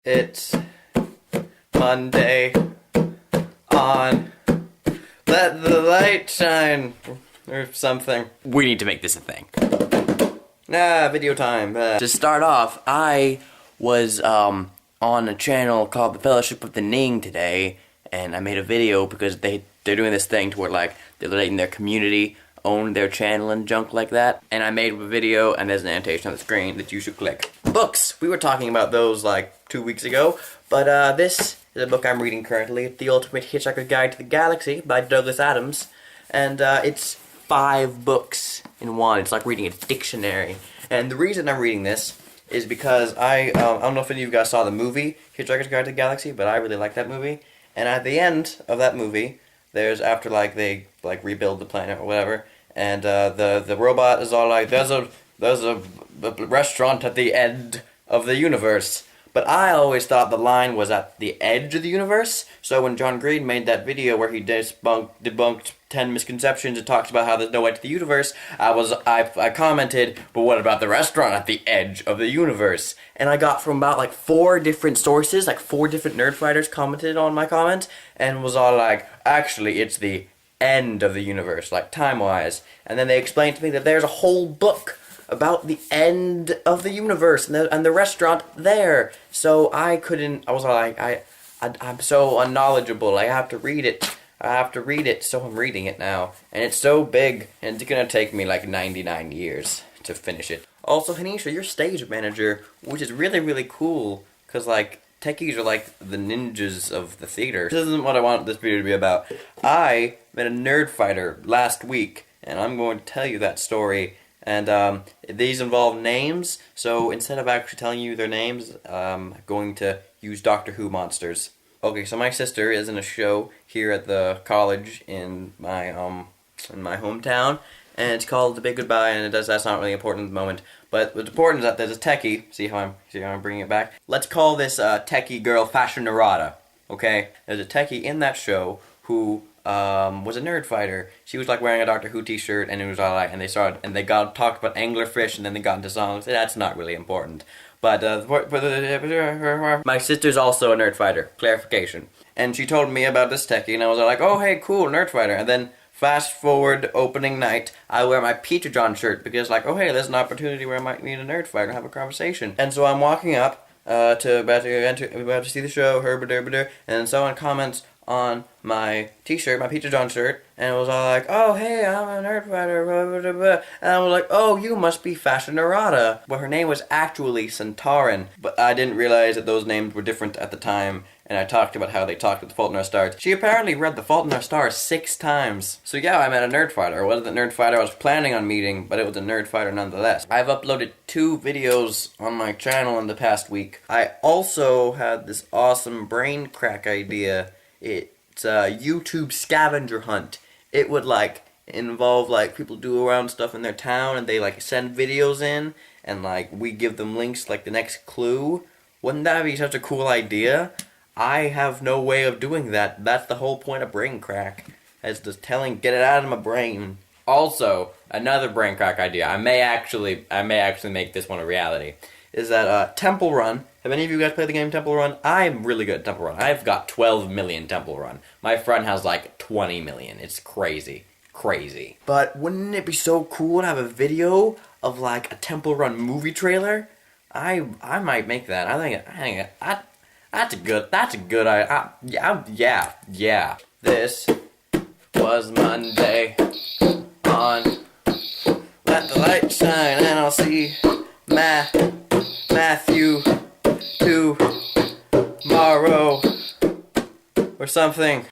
It's Monday on Let the Light Shine or something. We need to make this a thing. Video time. To start off, I was on a channel called The Fellowship of the Ning today, and I made a video because they're doing this thing to where like they're letting their community own their channel and junk like that. And I made a video, and there's an annotation on the screen that you should click. Books! We were talking about those like 2 weeks ago, but this is a book I'm reading currently. It's The Ultimate Hitchhiker Guide to the Galaxy by Douglas Adams, and it's 5 books in one. It's like reading a dictionary. And the reason I'm reading this is because I don't know if any of you guys saw the movie Hitchhiker's Guide to the Galaxy, but I really like that movie. And at the end of that movie, there's after like they like rebuild the planet or whatever, and the robot is all like, there's a restaurant at the end of the universe. But I always thought the line was at the edge of the universe. So when John Green made that video where he debunked 10 misconceptions and talks about how there's no end to the universe, I commented, but what about the restaurant at the edge of the universe? And I got from about like 4 different sources, like 4 different nerdfighters commented on my comment, and was all like, actually it's the end of the universe, like time-wise. And then they explained to me that there's a whole book about the end of the universe and the restaurant there. So I was like, I'm so unknowledgeable, I have to read it. So I'm reading it now. And it's so big, and it's gonna take me like 99 years to finish it. Also, Hanisha, you're stage manager, which is really, really cool, because like, techies are like the ninjas of the theater. This isn't what I want this video to be about. I met a nerd fighter last week, and I'm going to tell you that story. And these involve names, so instead of actually telling you their names, I'm going to use Doctor Who monsters. Okay, so my sister is in a show here at the college in my hometown, and it's called The Big Goodbye, and that's not really important at the moment. But what's important is that there's a techie. See how I'm bringing it back? Let's call this techie girl Fashionarada. Okay, there's a techie in that show who was a nerd fighter. She was like wearing a Doctor Who t-shirt, and it was all like, and they talked about anglerfish, and then they got into songs. That's not really important. But my sister's also a nerd fighter. Clarification. And she told me about this techie, and I was like, oh hey, cool, nerd fighter. And then fast forward opening night, I wear my Peter John shirt because like, oh hey, there's an opportunity where I might meet a nerd fighter and have a conversation. And so I'm walking up about to see the show, and then someone comments on my t-shirt, my Peter John shirt, and it was all like, oh hey, I'm a nerd fighter, blah, blah, blah, blah. And I was like, oh, you must be Fashionarada. Well, her name was actually Centauran, but I didn't realize that those names were different at the time, and I talked about how they talked with The Fault in Our Stars. She apparently read The Fault in Our Stars 6 times. So yeah, I met a nerd fighter. It wasn't the nerd fighter I was planning on meeting, but it was a nerd fighter nonetheless. I've uploaded 2 videos on my channel in the past week. I also had this awesome brain crack idea. It's a YouTube scavenger hunt. It would like involve like people do around stuff in their town, and they like send videos in, and like we give them links like the next clue. Wouldn't that be such a cool idea? I have no way of doing that. That's the whole point of brain crack. It's just get it out of my brain. Also, another brain crack idea. I may actually make this one a reality. Is that Temple Run. Have any of you guys played the game Temple Run? I'm really good at Temple Run. I've got 12 million Temple Run. My friend has like 20 million. It's crazy. Crazy. But wouldn't it be so cool to have a video of like a Temple Run movie trailer? I might make that. That's a good idea. Yeah. This was Monday on Let the Light Shine, and I'll see Matthew tomorrow or something.